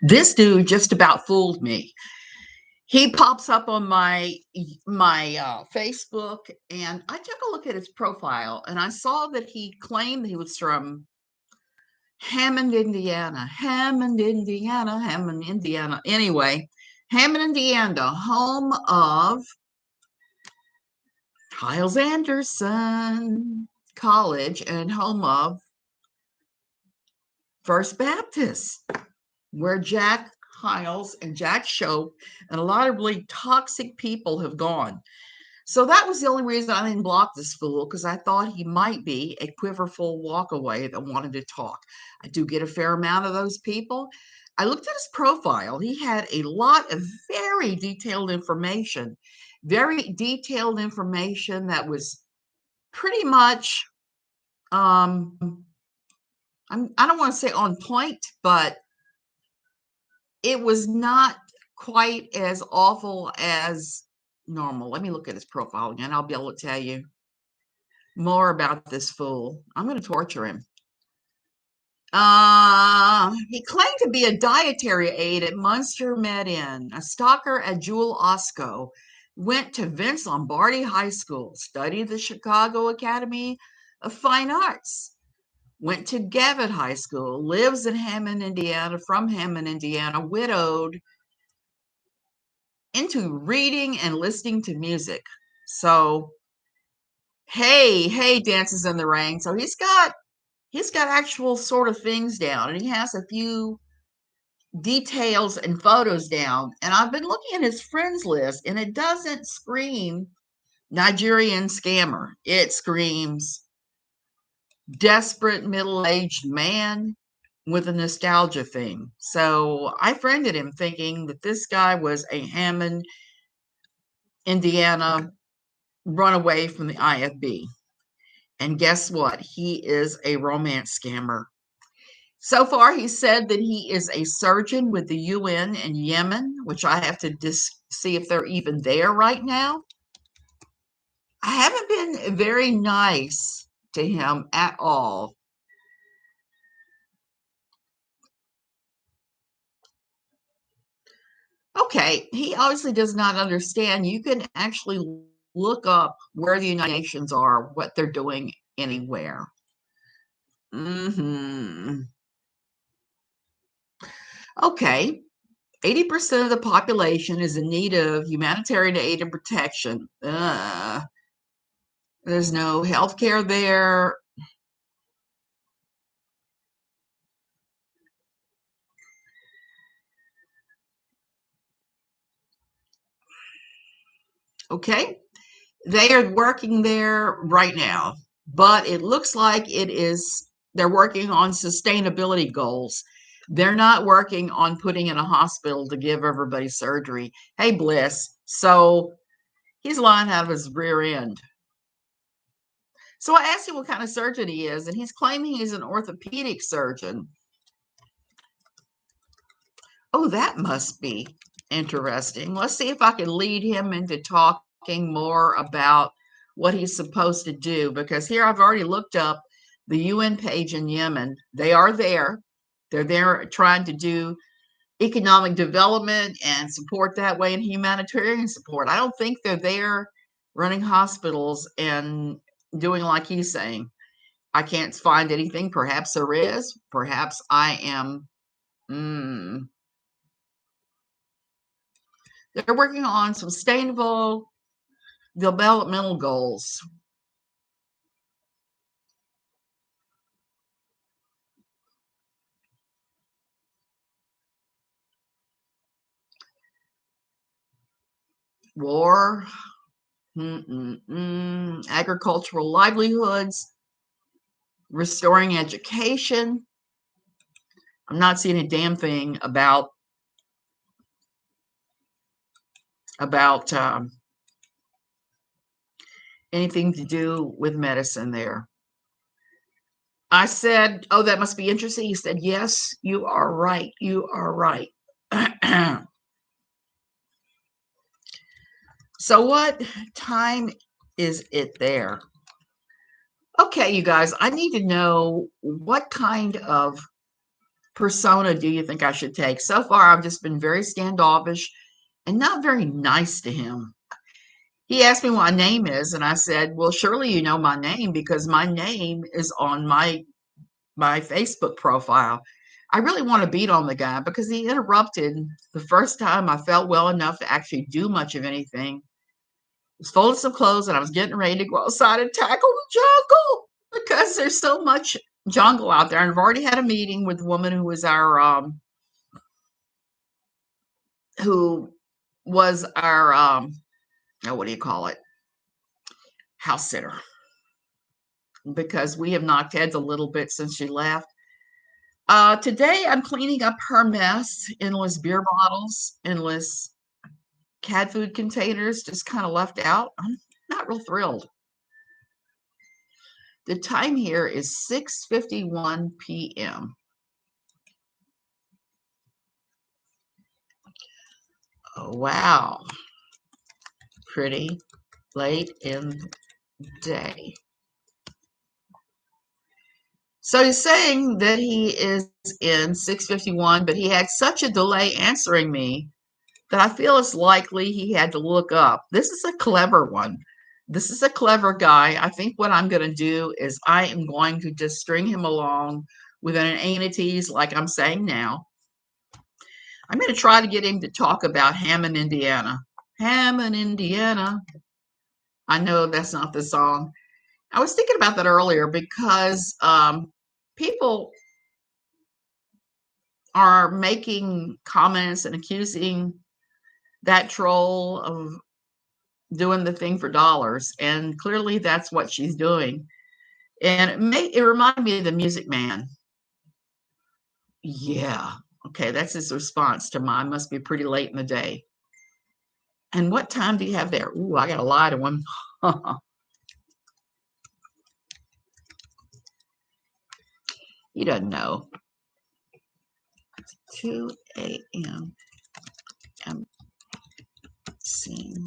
This dude just about fooled me. He pops up on my Facebook, and I took a look at his profile, and I saw that he claimed he was from Hammond, Indiana. Hammond, Indiana. Hammond, Indiana. Anyway, Hammond, Indiana, home of Hyles Anderson College and home of First Baptist, where Jack Hyles and Jack Schaap and a lot of really toxic people have gone. So that was the only reason I didn't block this fool, because I thought he might be a quiverful walkaway that wanted to talk. I do get a fair amount of those people. I looked at his profile. He had a lot of very detailed information that was pretty much, I don't want to say on point, but it was not quite as awful as normal. Let me look at his profile again. I'll be able to tell you more about this fool. I'm going to torture him. He claimed to be a dietary aide at Munster Med Inn, a stalker at Jewel Osco, went to Vince Lombardi High School, studied the Chicago Academy of Fine Arts, went to Gavitt High School, lives in Hammond, Indiana, from Hammond, Indiana, widowed, into reading and listening to music. So, hey, dances in the rain. So he's got actual sort of things down, and he has a few details and photos down. And I've been looking at his friends list, and it doesn't scream Nigerian scammer. It screams desperate middle-aged man with a nostalgia thing. So I friended him thinking that this guy was a Hammond, Indiana runaway from the IFB. And guess what? He is a romance scammer. So far, he said that he is a surgeon with the UN in Yemen, which I have to see if they're even there right now. I haven't been very nice to him at all. Okay, he obviously does not understand. You can actually look up where the United Nations are, what they're doing anywhere. Okay, 80% of the population is in need of humanitarian aid and protection. There's no health care there. Okay, they are working there right now, but it looks like they're working on sustainability goals. They're not working on putting in a hospital to give everybody surgery. Hey, Bliss. So he's lying out of his rear end. So I asked him what kind of surgeon he is, and he's claiming he's an orthopedic surgeon. Oh, that must be interesting. Let's see if I can lead him into talking more about what he's supposed to do, because here I've already looked up the UN page in Yemen. They are there. They're there trying to do economic development and support that way, and humanitarian support. I don't think they're there running hospitals and doing like he's saying. I can't find anything. Perhaps there is. Perhaps I am. They're working on sustainable developmental goals. War, agricultural livelihoods, restoring education. I'm not seeing a damn thing about anything to do with medicine there. I said, oh, that must be interesting. He said, yes, you are right. You are right. So what time is it there? Okay, you guys, I need to know what kind of persona do you think I should take? So far, I've just been very standoffish and not very nice to him. He asked me what my name is, and I said, well, surely you know my name because my name is on my Facebook profile. I really want to beat on the guy because he interrupted the first time I felt well enough to actually do much of anything. I was folding some clothes and I was getting ready to go outside and tackle the jungle because there's so much jungle out there. And I've already had a meeting with the woman who was who was our oh, what do you call it? House sitter. Because we have knocked heads a little bit since she left. Today I'm cleaning up her mess, endless beer bottles, endless cat food containers just kind of left out. I'm not real thrilled. The time here is 6:51 p.m. Oh, wow. Pretty late in the day. So he's saying that he is in 6:51, but he had such a delay answering me that I feel it's likely he had to look up. This is a clever one. This is a clever guy. I think what I'm going to do is I am going to just string him along with an inanities like I'm saying now. I'm going to try to get him to talk about Hammond, Indiana. Hammond, Indiana. I know that's not the song. I was thinking about that earlier because people are making comments and accusing that troll of doing the thing for dollars, and clearly that's what she's doing. And it reminded me of the Music Man. Yeah, okay, that's his response to mine. Must be pretty late in the day. And what time do you have there? Ooh, I got a lie to him. He doesn't know. 2 a.m. I'm seeing.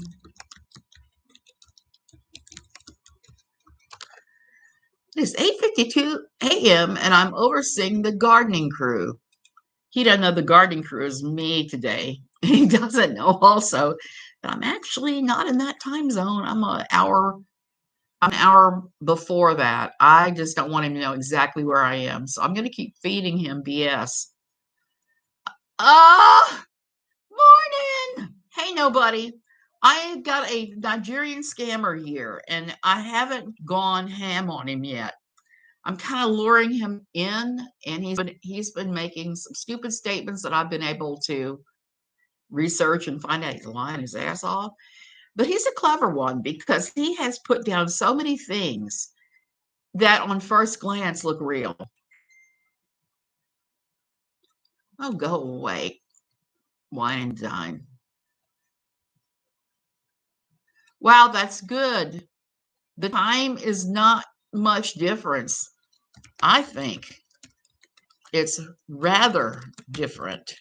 It's 8:52 a.m. and I'm overseeing the gardening crew. He doesn't know the gardening crew is me today. He doesn't know also that I'm actually not in that time zone. I'm an hour before that. I just don't want him to know exactly where I am. So I'm going to keep feeding him BS. Morning. Hey, nobody. I got a Nigerian scammer here and I haven't gone ham on him yet. I'm kind of luring him in, and he's been making some stupid statements that I've been able to research and find out he's lying his ass off. But he's a clever one because he has put down so many things that on first glance look real. Oh, go away, wine and dine. Wow, that's good. The time is not much difference. I think it's rather different.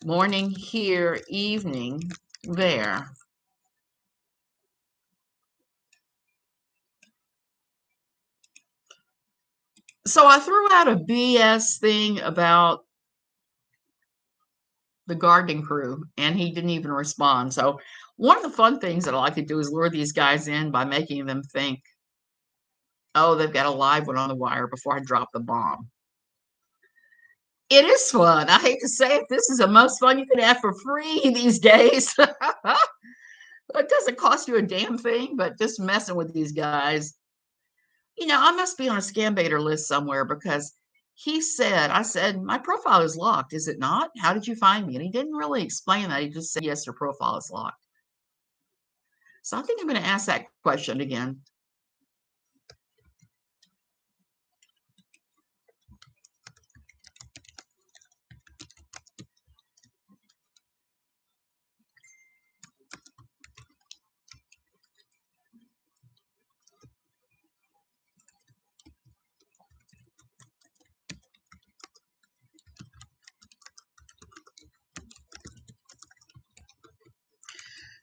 Morning here, evening there. So I threw out a BS thing about the gardening crew, and he didn't even respond. So one of the fun things that I like to do is lure these guys in by making them think, oh, they've got a live one on the wire before I drop the bomb. It is fun. I hate to say it, this is the most fun you can have for free these days. It doesn't cost you a damn thing, but just messing with these guys. I must be on a scam baiter list somewhere because I said, my profile is locked. Is it not? How did you find me? And he didn't really explain that. He just said, yes, your profile is locked. So I think I'm going to ask that question again.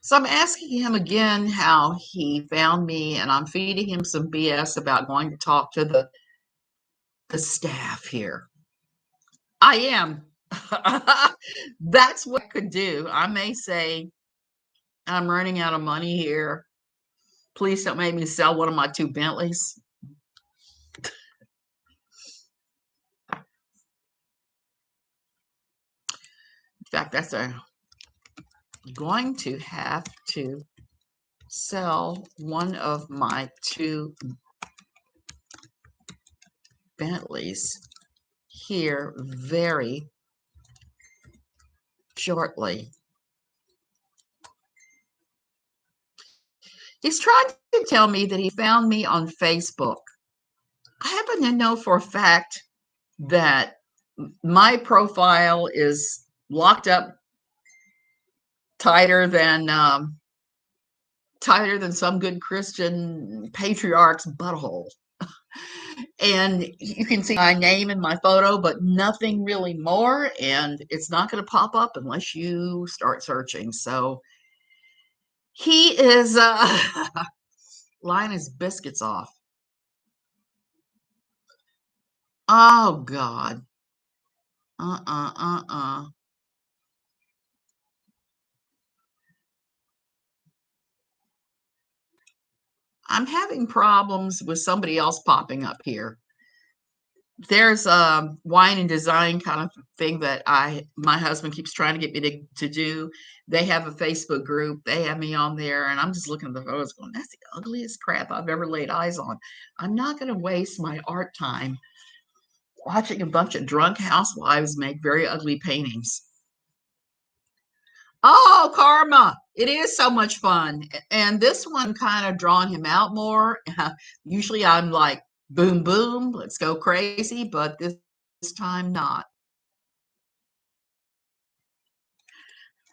So I'm asking him again how he found me, and I'm feeding him some BS about going to talk to the staff here. I am. That's what I could do. I may say, I'm running out of money here. Please don't make me sell one of my two Bentleys. In fact, that's going to have to sell one of my two Bentleys here very shortly. He's trying to tell me that he found me on Facebook. I happen to know for a fact that my profile is locked up tighter than some good Christian patriarch's butthole. And you can see my name and my photo, but nothing really more. And it's not going to pop up unless you start searching. So he is lying his biscuits off. Oh, God. Uh-uh. I'm having problems with somebody else popping up here. There's a wine and design kind of thing that my husband keeps trying to get me to do. They have a Facebook group. They have me on there, and I'm just looking at the photos going, that's the ugliest crap I've ever laid eyes on. I'm not going to waste my art time watching a bunch of drunk housewives make very ugly paintings. Oh, karma. It is so much fun. And this one kind of drawn him out more. Usually I'm like, boom, boom, let's go crazy. But this time not.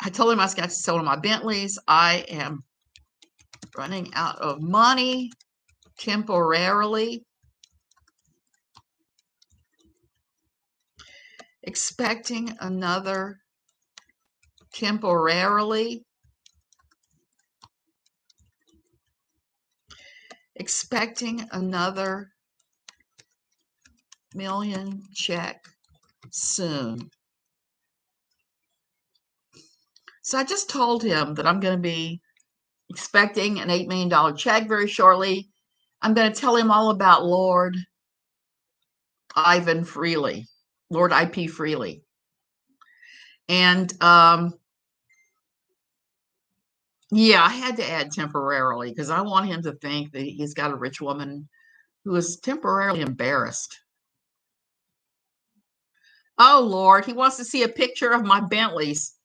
I told him I was going to sell one of my Bentleys. I am running out of money temporarily. Expecting another temporarily. Expecting another million check soon. So I just told him that I'm going to be expecting an $8 million check very shortly. I'm going to tell him all about Lord Ivan Freely, Lord IP Freely. And yeah, I had to add temporarily because I want him to think that he's got a rich woman who is temporarily embarrassed. Oh, Lord, he wants to see a picture of my Bentleys.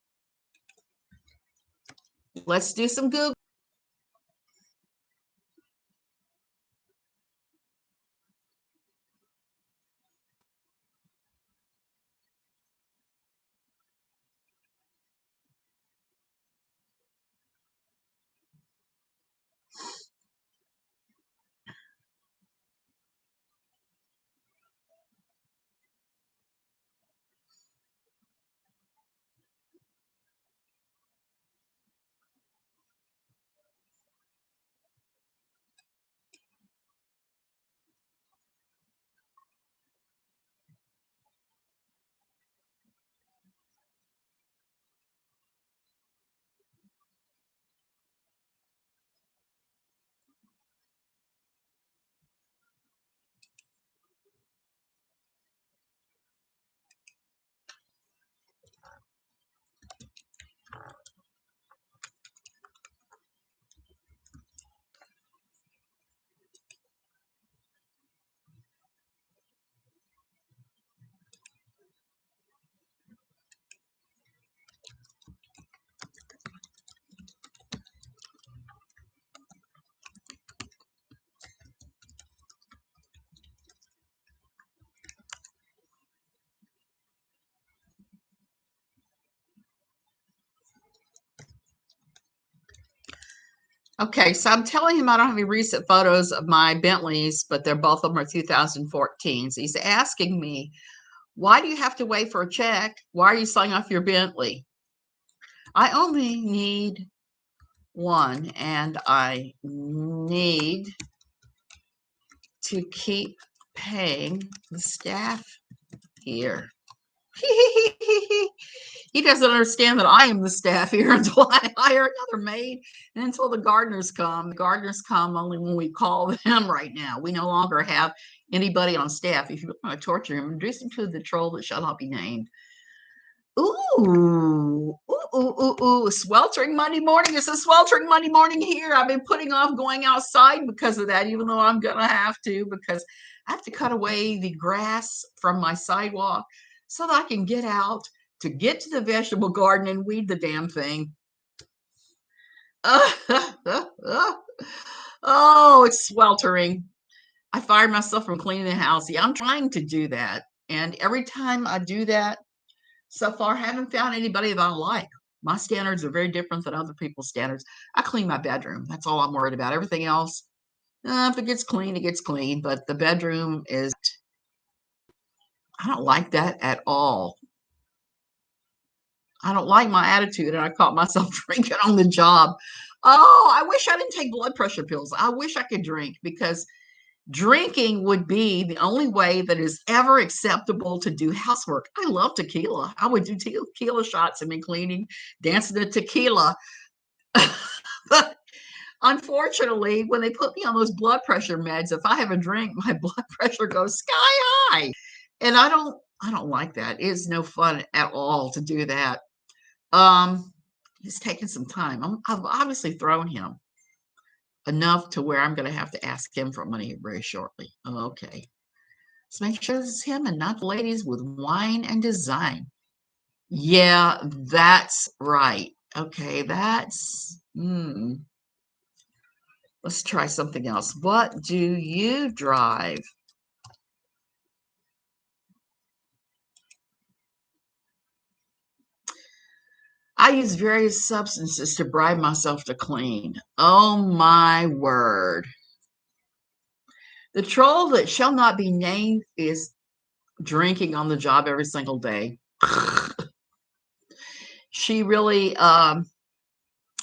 Let's do some Google. Okay, so I'm telling him I don't have any recent photos of my Bentleys, but they're both of them are 2014. So he's asking me, why do you have to wait for a check? Why are you selling off your Bentley? I only need one, and I need to keep paying the staff here. He doesn't understand that I am the staff here until I hire another maid and until the gardeners come. The gardeners come only when we call them right now. We no longer have anybody on staff. If you want to torture him, introduce him to the troll that shall not be named. Ooh, sweltering Monday morning. It's a sweltering Monday morning here. I've been putting off going outside because of that, even though I'm going to have to, because I have to cut away the grass from my sidewalk so that I can get out to get to the vegetable garden and weed the damn thing. Oh, it's sweltering. I fired myself from cleaning the house. Yeah, I'm trying to do that. And every time I do that, so far, I haven't found anybody that I like. My standards are very different than other people's standards. I clean my bedroom. That's all I'm worried about. Everything else, if it gets clean, it gets clean. But the bedroom is, I don't like that at all. I don't like my attitude, and I caught myself drinking on the job. Oh, I wish I didn't take blood pressure pills. I wish I could drink because drinking would be the only way that is ever acceptable to do housework. I love tequila. I would do tequila shots and be cleaning, dancing to tequila. But unfortunately, when they put me on those blood pressure meds, if I have a drink, my blood pressure goes sky high. And I don't like that. It's no fun at all to do that. He's taking some time. I've obviously thrown him enough to where I'm going to have to ask him for money very shortly. Okay. Let's make sure this is him and not the ladies with whine and design. Yeah, that's right. Okay, let's try something else. What do you drive? I use various substances to bribe myself to clean. Oh my word. The troll that shall not be named is drinking on the job every single day. She really,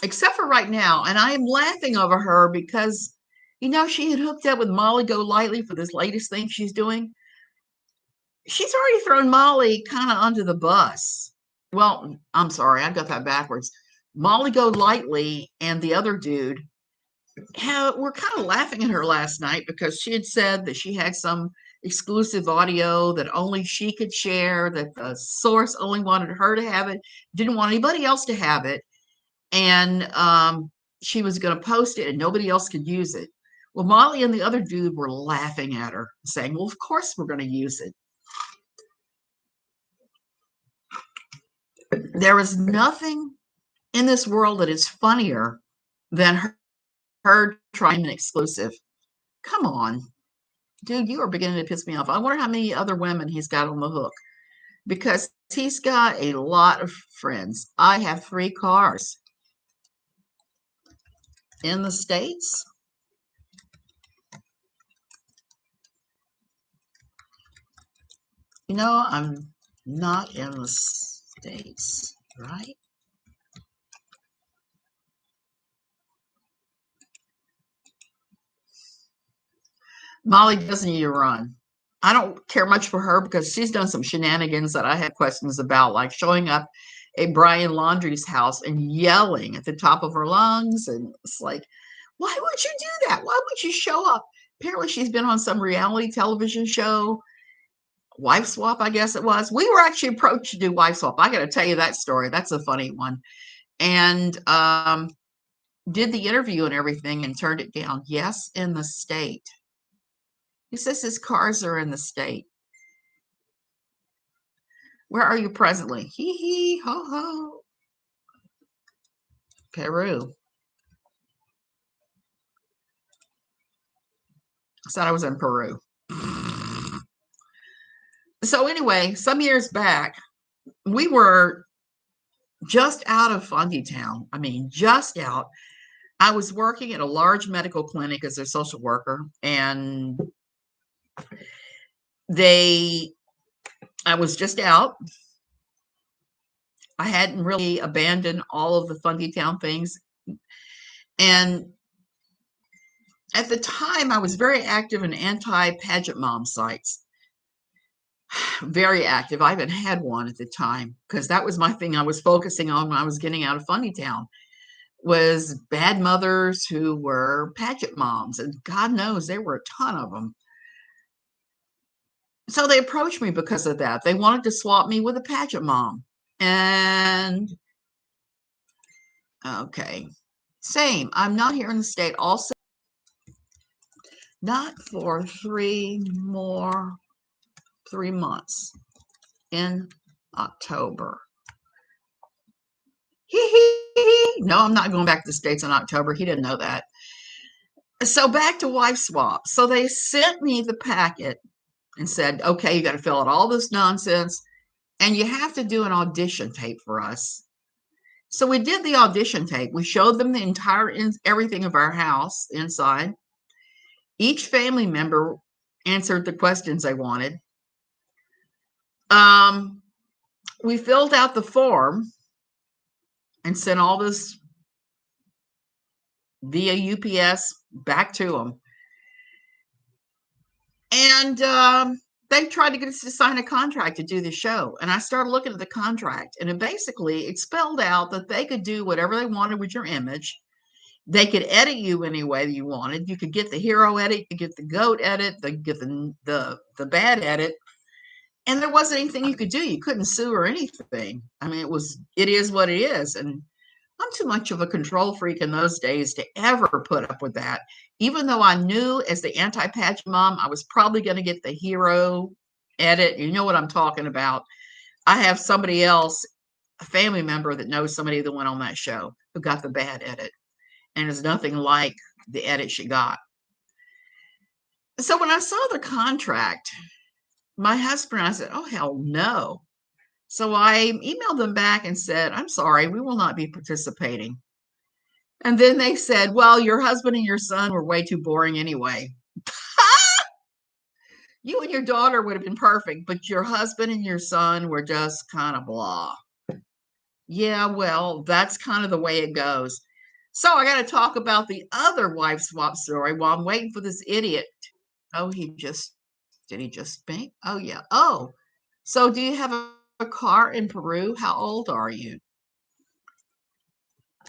except for right now, and I am laughing over her because, she had hooked up with Molly Golightly for this latest thing she's doing. She's already thrown Molly kind of under the bus. Well, I'm sorry, I got that backwards. Molly Golightly and the other dude were kind of laughing at her last night because she had said that she had some exclusive audio that only she could share, that the source only wanted her to have it, didn't want anybody else to have it. And she was going to post it and nobody else could use it. Well, Molly and the other dude were laughing at her, saying, well, of course we're going to use it. There is nothing in this world that is funnier than her trying an exclusive. Come on, dude, you are beginning to piss me off. I wonder how many other women he's got on the hook because he's got a lot of friends. I have 3 cars in the States. I'm not in the States, right? Molly doesn't need to run. I don't care much for her because she's done some shenanigans that I had questions about, like showing up at Brian Laundrie's house and yelling at the top of her lungs. And it's like, why would you do that? Why would you show up? Apparently, she's been on some reality television show, Wife Swap, I guess it was. We were actually approached to do Wife Swap. I got to tell you that story. That's a funny one. And did the interview and everything and turned it down. Yes, in the state. He says his cars are in the state. Where are you presently? Hee hee, ho ho. Peru. I thought I was in Peru. So anyway, some years back, we were just out of Funky Town. I mean, just out. I was working at a large medical clinic as a social worker, and I was just out. I hadn't really abandoned all of the Funky Town things. And at the time, I was very active in anti-pageant mom sites. Very active. I even had one at the time because that was my thing I was focusing on when I was getting out of Funny Town was bad mothers who were pageant moms, and God knows there were a ton of them. So they approached me because of that. They wanted to swap me with a pageant mom. And okay, same. I'm not here in the state. Also, not for 3 months in October. No, I'm not going back to the States in October. He didn't know that. So back to wife swap. So they sent me the packet and said, okay, you got to fill out all this nonsense and you have to do an audition tape for us. So we did the audition tape. We showed them the entire everything of our house inside. Each family member answered the questions they wanted. We filled out the form and sent all this via UPS back to them. And they tried to get us to sign a contract to do the show. And I started looking at the contract, and it basically spelled out that they could do whatever they wanted with your image. They could edit you any way you wanted. You could get the hero edit, you could get the goat edit, you could get the bad edit. And there wasn't anything you could do. You couldn't sue or anything. I mean, it is what it is. And I'm too much of a control freak in those days to ever put up with that. Even though I knew as the anti-pageant mom, I was probably going to get the hero edit. You know what I'm talking about. I have somebody else, a family member that knows somebody that went on that show who got the bad edit. And it's nothing like the edit she got. So when I saw the contract, my husband and I said, oh, hell no. So I emailed them back and said, I'm sorry, we will not be participating. And then they said, well, your husband and your son were way too boring anyway. You and your daughter would have been perfect, but your husband and your son were just kind of blah. Yeah, well, that's kind of the way it goes. So I got to talk about the other wife swap story while I'm waiting for this idiot. Oh, did he just bang? Oh, yeah. Oh, so do you have a car in Peru? How old are you?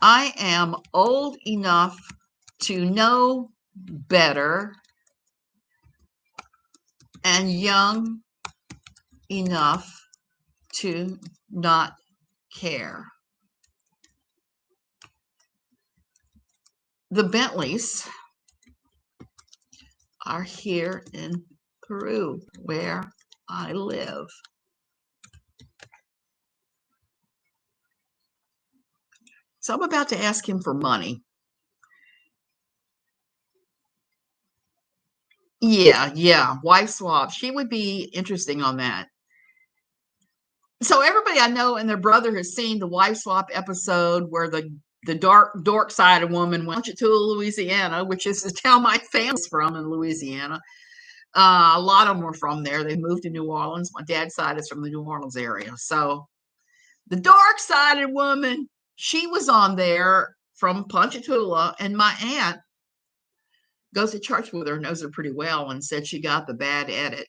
I am old enough to know better and young enough to not care. The Bentleys are here in Peru, where I live. So I'm about to ask him for money. Yeah, wife swap. She would be interesting on that. So everybody I know and their brother has seen the wife swap episode where the dork sided woman went to Louisiana, which is the town my family's from in Louisiana. A lot of them were from there. They moved to New Orleans. My dad's side is from the New Orleans area. So the dark-sided woman, she was on there from Ponchatoula, and my aunt goes to church with her, knows her pretty well, and said she got the bad edit.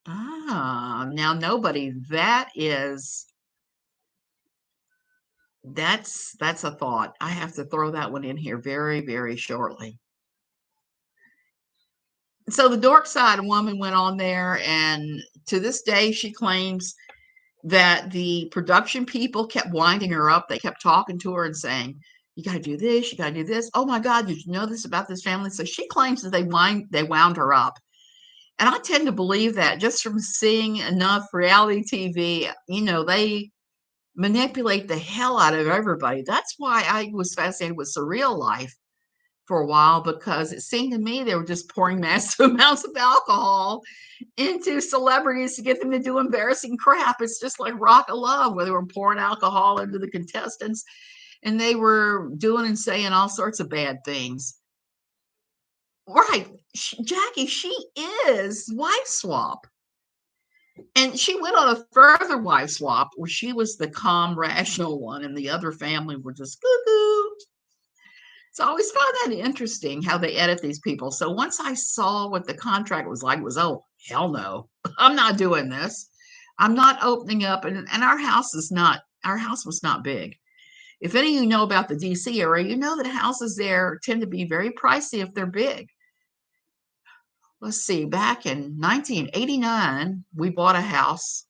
Now nobody. That's a thought. I have to throw that one in here very, very shortly. So the dark side woman went on there, and to this day, she claims that the production people kept winding her up. They kept talking to her and saying, you got to do this, you got to do this. Oh my God, did you know this about this family? So she claims that they wound her up. And I tend to believe that just from seeing enough reality TV, they manipulate the hell out of everybody. That's why I was fascinated with surreal life for a while, because it seemed to me they were just pouring massive amounts of alcohol into celebrities to get them to do embarrassing crap. It's just like Rock of Love, where they were pouring alcohol into the contestants and they were doing and saying all sorts of bad things. Right. Jackie, she is wife swap. And she went on a further wife swap where she was the calm, rational one, and the other family were just cuckoo. So I always found that interesting how they edit these people. So once I saw what the contract was like, was, oh, hell no, I'm not doing this. I'm not opening up. And our house was not big. If any of you know about the DC area, you know that houses there tend to be very pricey if they're big. Let's see, back in 1989, we bought a house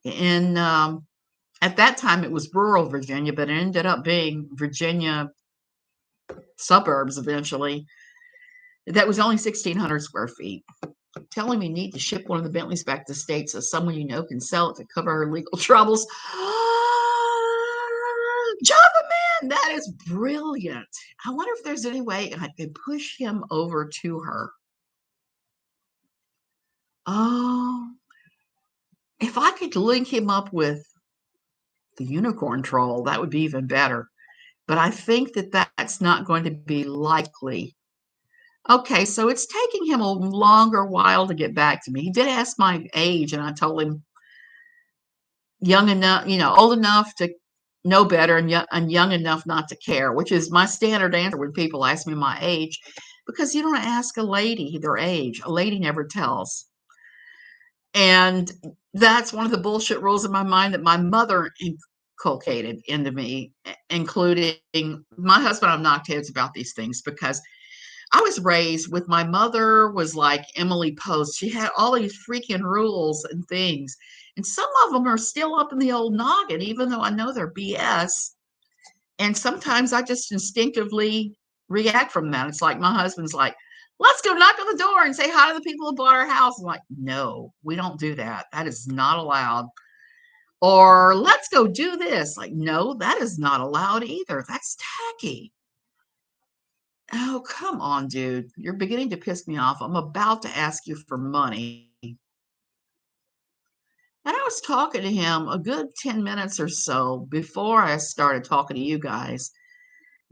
in, at that time it was rural Virginia, but it ended up being Virginia suburbs eventually. That was only 1,600 square feet. Telling me you need to ship one of the Bentleys back to the States so someone you know can sell it to cover her legal troubles. Java man, that is brilliant. I wonder if there's any way I could push him over to her. Oh, if I could link him up with the unicorn troll, that would be even better. But I think that that's not going to be likely. Okay, so it's taking him a longer while to get back to me. He did ask my age, and I told him young enough, old enough to know better and young enough not to care, which is my standard answer when people ask me my age, because you don't ask a lady their age. A lady never tells. And that's one of the bullshit rules in my mind that my mother inculcated into me, including my husband. I've knocked heads about these things because I was raised with my mother was like Emily Post. She had all these freaking rules and things. And some of them are still up in the old noggin, even though I know they're BS. And sometimes I just instinctively react from that. It's like my husband's like, let's go knock on the door and say hi to the people who bought our house. I'm like, no, we don't do that. That is not allowed. Or let's go do this. Like, no, that is not allowed either. That's tacky. Oh, come on, dude. You're beginning to piss me off. I'm about to ask you for money. And I was talking to him a good 10 minutes or so before I started talking to you guys,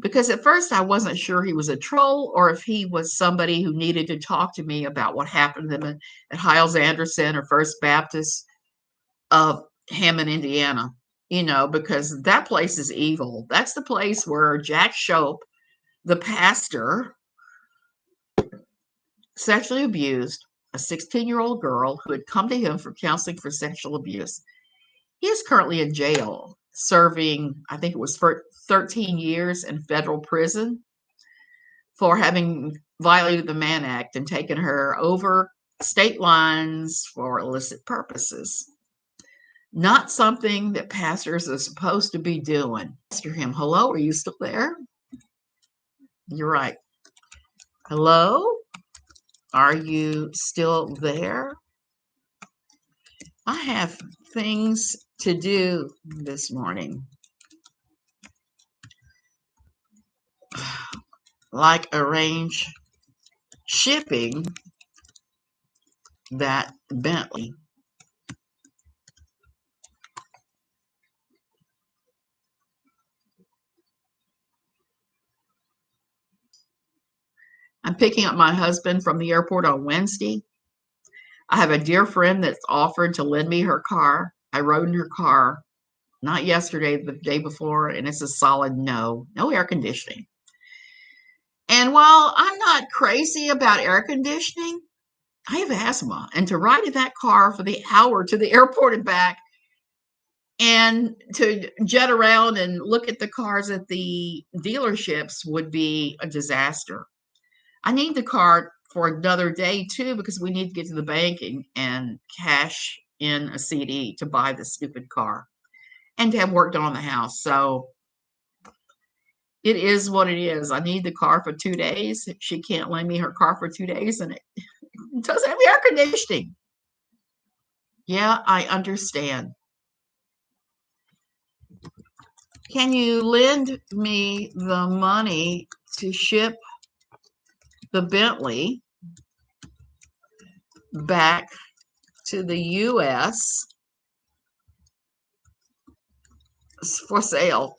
because at first I wasn't sure he was a troll or if he was somebody who needed to talk to me about what happened to them at Hiles Anderson or First Baptist of Hammond, Indiana, because that place is evil. That's the place where Jack Schaap, the pastor, sexually abused a 16-year-old girl who had come to him for counseling for sexual abuse. He is currently in jail, serving, I think it was for 13 years in federal prison for having violated the Mann Act and taken her over state lines for illicit purposes. Not something that pastors are supposed to be doing. Ask him, hello, are you still there? You're right. Hello? Are you still there? I have things to do this morning, like arrange shipping that Bentley. I'm picking up my husband from the airport on Wednesday. I have a dear friend that's offered to lend me her car. I rode in her car, not yesterday, but the day before, and it's a solid no air conditioning. And while I'm not crazy about air conditioning, I have asthma. And to ride in that car for the hour to the airport and back and to jet around and look at the cars at the dealerships would be a disaster. I need the car for another day too, because we need to get to the bank and cash in a CD to buy the stupid car and to have work done on the house. So it is what it is. I need the car for 2 days. She can't lend me her car for 2 days, and it doesn't have air conditioning. Yeah, I understand. Can you lend me the money to ship the Bentley back to the U.S. for sale?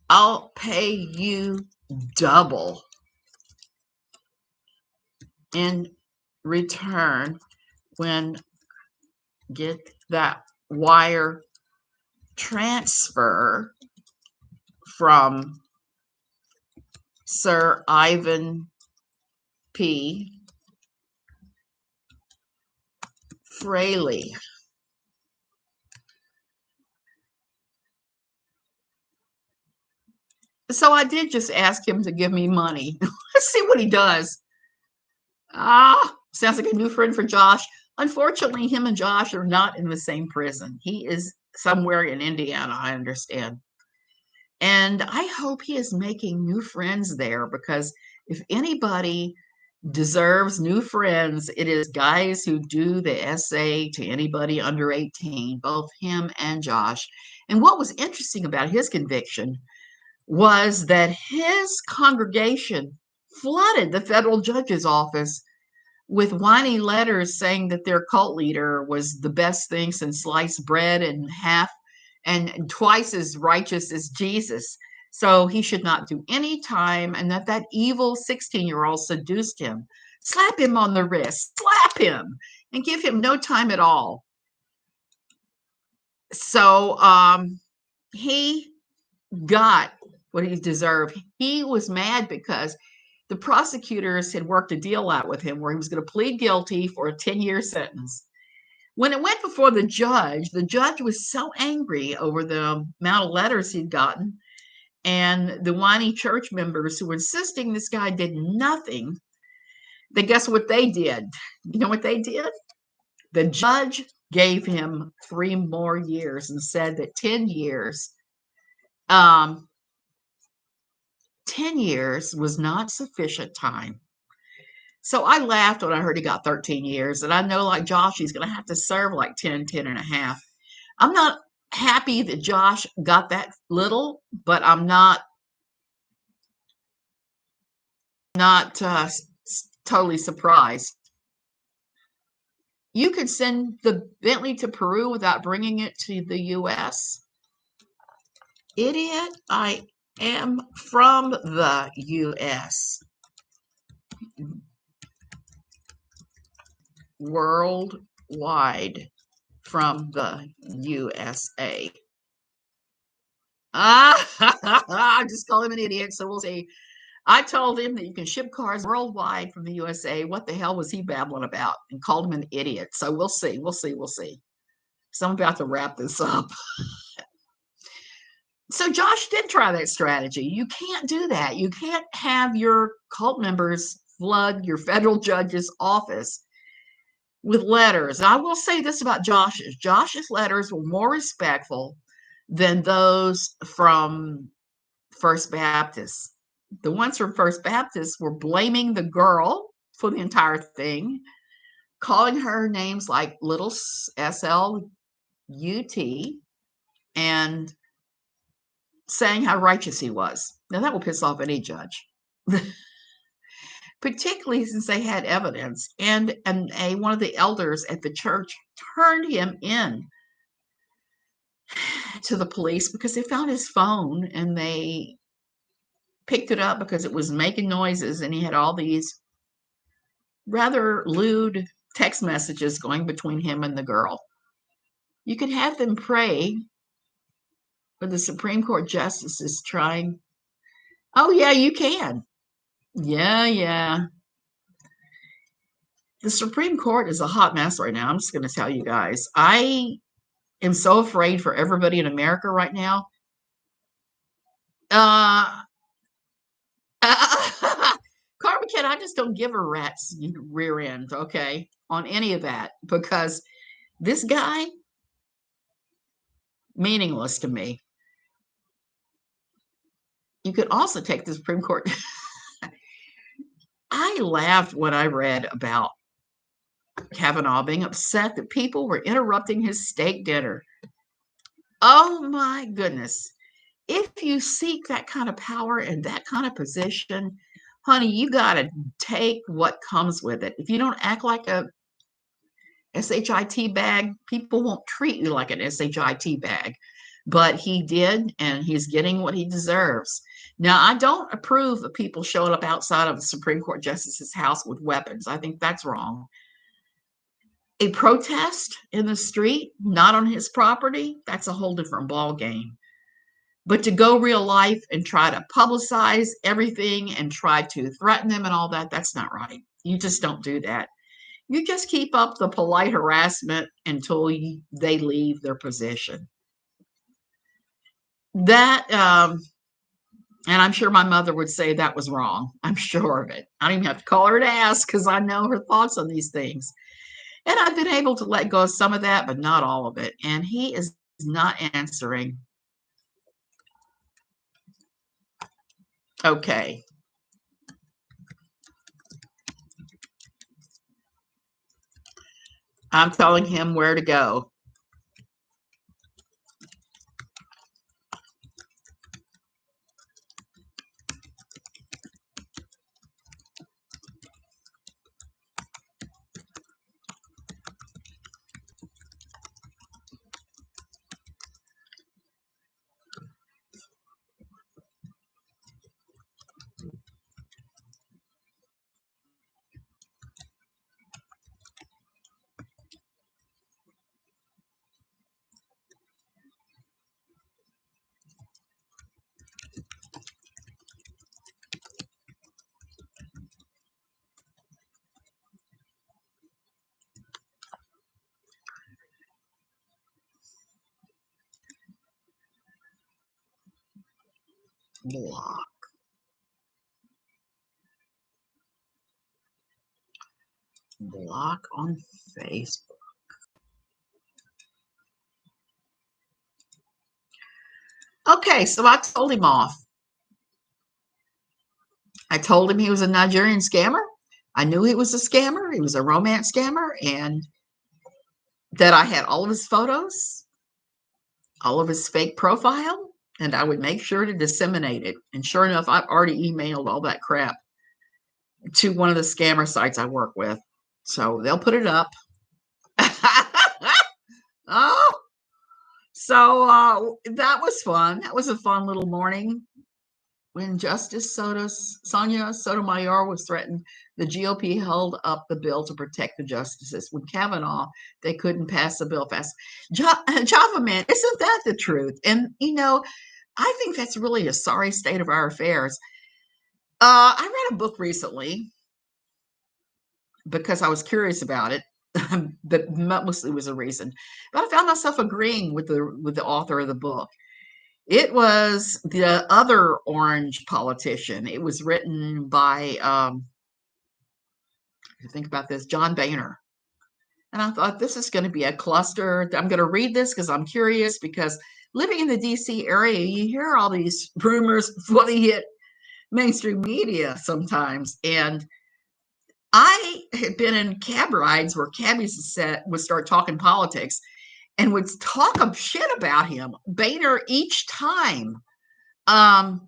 I'll pay you double in return when get that wire transfer from Sir Ivan P. Fraley. So I did just ask him to give me money. Let's see what he does. Sounds like a new friend for Josh. Unfortunately, him and Josh are not in the same prison. He is somewhere in Indiana, I understand. And I hope he is making new friends there, because if anybody deserves new friends, it is guys who do the essay to anybody under 18, both him and Josh. And what was interesting about his conviction was that his congregation flooded the federal judge's office with whiny letters saying that their cult leader was the best thing since sliced bread and half and twice as righteous as Jesus. So he should not do any time, and that evil 16-year-old seduced him. Slap him on the wrist, slap him, and give him no time at all. So he got what he deserved. He was mad because the prosecutors had worked a deal out with him where he was going to plead guilty for a 10-year sentence. When it went before the judge was so angry over the amount of letters he'd gotten and the whiny church members who were insisting this guy did nothing. Then guess what they did? You know what they did? The judge gave him 3 more years and said that 10 years 10 years was not sufficient time. So I laughed when I heard he got 13 years. And I know, like Josh, he's going to have to serve like 10 and a half. I'm not happy that Josh got that little, but I'm not totally surprised. You could send the Bentley to Peru without bringing it to the U.S. Idiot, I am from the U.S. Worldwide from the USA. I just call him an idiot, so we'll see. I told him that you can ship cars worldwide from the USA. What the hell was he babbling about? And called him an idiot. So we'll see. So I'm about to wrap this up. So Josh did try that strategy. You can't do that. You can't have your cult members flood your federal judge's office with letters. And I will say this about Josh's. Josh's letters were more respectful than those from First Baptist. The ones from First Baptist were blaming the girl for the entire thing, calling her names like little SLUT, and saying how righteous he was. Now, that will piss off any judge, particularly since they had evidence. And one of the elders at the church turned him in to the police because they found his phone and they picked it up because it was making noises, and he had all these rather lewd text messages going between him and the girl. You could have them pray, but the Supreme Court justice is trying. Oh, yeah, you can. Yeah. The Supreme Court is a hot mess right now. I'm just going to tell you guys. I am so afraid for everybody in America right now. Carmen Kid, I just don't give a rat's rear end, okay, on any of that, because this guy, meaningless to me. You could also take the Supreme Court. I laughed when I read about Kavanaugh being upset that people were interrupting his steak dinner. Oh my goodness. If you seek that kind of power and that kind of position, honey, you got to take what comes with it. If you don't act like a SHIT bag, people won't treat you like an SHIT bag. But he did, and he's getting what he deserves. Now, I don't approve of people showing up outside of the Supreme Court justice's house with weapons. I think that's wrong. A protest in the street, not on his property, that's a whole different ball game. But to go real life and try to publicize everything and try to threaten them and all that, that's not right. You just don't do that. You just keep up the polite harassment until they leave their position. That, and I'm sure my mother would say that was wrong. I'm sure of it. I don't even have to call her to ask because I know her thoughts on these things. And I've been able to let go of some of that, but not all of it. And he is not answering. Okay. I'm telling him where to go. Block. Block on Facebook. Okay, so I told him off. I told him he was a Nigerian scammer. I knew he was a scammer. He was a romance scammer, and that I had all of his photos, all of his fake profile, and I would make sure to disseminate it. And sure enough, I've already emailed all that crap to one of the scammer sites I work with. So they'll put it up. Oh, so that was fun. That was a fun little morning when Justice Sonia Sotomayor was threatened. The GOP held up the bill to protect the justices. With Kavanaugh, they couldn't pass the bill fast. Java man, isn't that the truth? And I think that's really a sorry state of our affairs. I read a book recently because I was curious about it. But mostly was a reason. But I found myself agreeing with the author of the book. It was the other orange politician. It was written by, think about this, John Boehner. And I thought, this is going to be a cluster. I'm going to read this because I'm curious, because living in the DC area, you hear all these rumors before they hit mainstream media sometimes. And I had been in cab rides where cabbies would start talking politics and would talk shit about him, Boehner, each time. And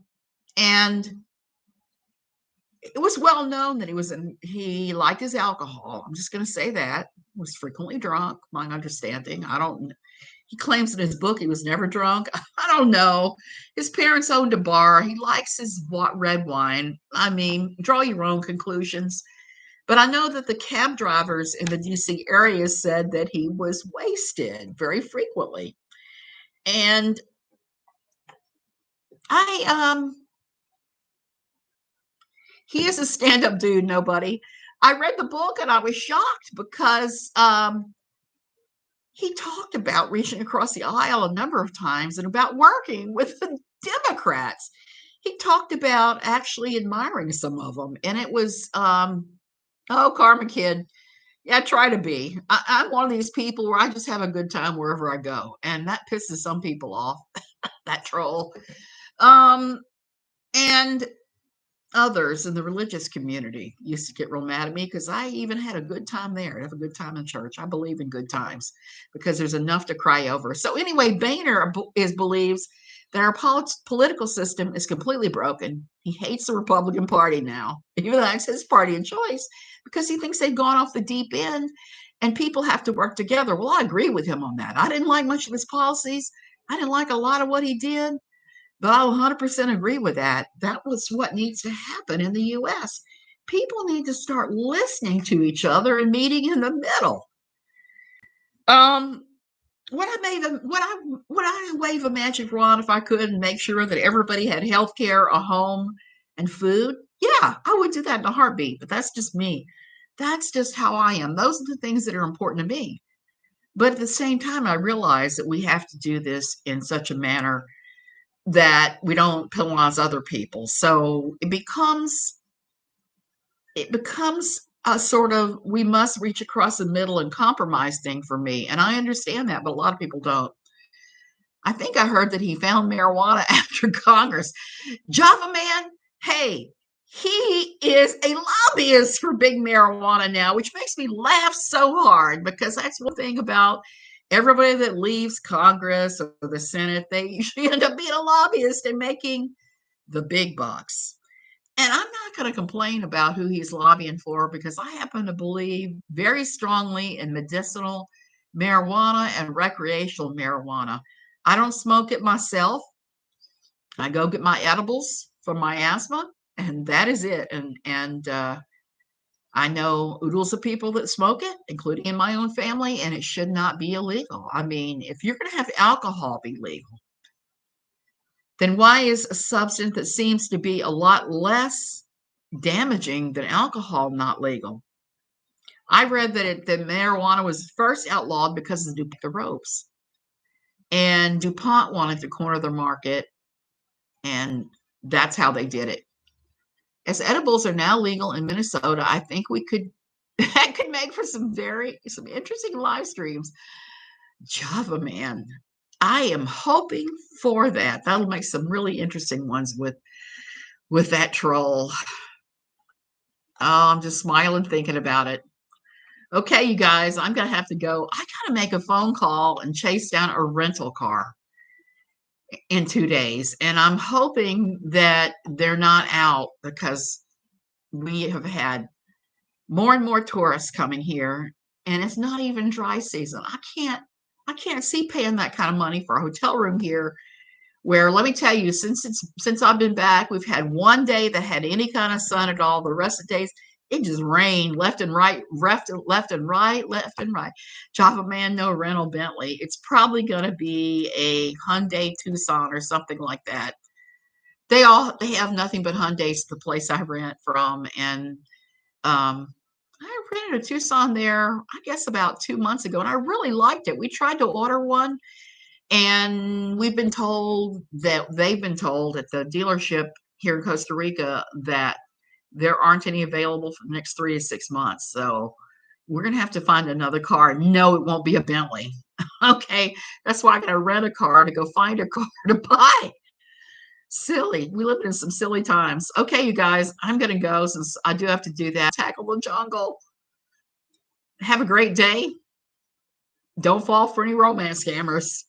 it was well known that he liked his alcohol. I'm just going to say that. Was frequently drunk, my understanding. He claims in his book he was never drunk. I don't know. His parents owned a bar. He likes his red wine. I mean, draw your own conclusions. But I know that the cab drivers in the DC area said that he was wasted very frequently. And he is a stand-up dude, nobody. I read the book and I was shocked because he talked about reaching across the aisle a number of times and about working with the Democrats. He talked about actually admiring some of them. And it was, Karma Kid. Yeah, I try to be. I'm one of these people where I just have a good time wherever I go. And that pisses some people off, that troll. And others in the religious community used to get real mad at me because I even had a good time there. I have a good time in church. I believe in good times because there's enough to cry over. So anyway, Boehner believes that our political system is completely broken. He hates the Republican Party now, even though that's his party of choice, because he thinks they've gone off the deep end and people have to work together. Well, I agree with him on that. I didn't like much of his policies. I didn't like a lot of what he did. But I 100% agree with that. That was what needs to happen in the U.S. People need to start listening to each other and meeting in the middle. would I wave a magic wand if I could and make sure that everybody had health care, a home, and food? Yeah, I would do that in a heartbeat, but that's just me. That's just how I am. Those are the things that are important to me. But at the same time, I realize that we have to do this in such a manner that we don't penalize other people. So it becomes a sort of we must reach across the middle and compromise thing for me. And I understand that, but a lot of people don't. I think I heard that he found marijuana after Congress. Java Man, hey, he is a lobbyist for big marijuana now, which makes me laugh so hard because that's one thing about everybody that leaves Congress or the Senate, they usually end up being a lobbyist and making the big bucks. And I'm not going to complain about who he's lobbying for because I happen to believe very strongly in medicinal marijuana and recreational marijuana. I don't smoke it myself. I go get my edibles for my asthma, and that is it. And I know oodles of people that smoke it, including in my own family, and it should not be illegal. I mean, if you're going to have alcohol be legal, then why is a substance that seems to be a lot less damaging than alcohol not legal? I read that marijuana was first outlawed because of the ropes, and DuPont wanted to corner the market, and that's how they did it. As edibles are now legal in Minnesota, I think we could that could make for some interesting live streams. Java Man, I am hoping for that. That'll make some really interesting ones with that troll. Oh, I'm just smiling thinking about it. Okay, you guys, I'm gonna have to go. I gotta make a phone call and chase down a rental car in 2 days, and I'm hoping that they're not out because we have had more and more tourists coming here, and it's not even dry season. I can't see paying that kind of money for a hotel room here. Where let me tell you, since I've been back, we've had one day that had any kind of sun at all. The rest of the days, it just rained left and right, left and right, left and right. Java Man, no rental Bentley. It's probably going to be a Hyundai Tucson or something like that. They have nothing but Hyundais, the place I rent from, and um, I rented a Tucson there, I guess about 2 months ago, and I really liked it. We tried to order one, and they've been told at the dealership here in Costa Rica that there aren't any available for the next 3 to 6 months. So we're gonna have to find another car. No, it won't be a Bentley. Okay, that's why I gotta rent a car to go find a car to buy. Silly. We live in some silly times. Okay, you guys, I'm gonna go since I do have to do that. Tackle the jungle. Have a great day. Don't fall for any romance scammers.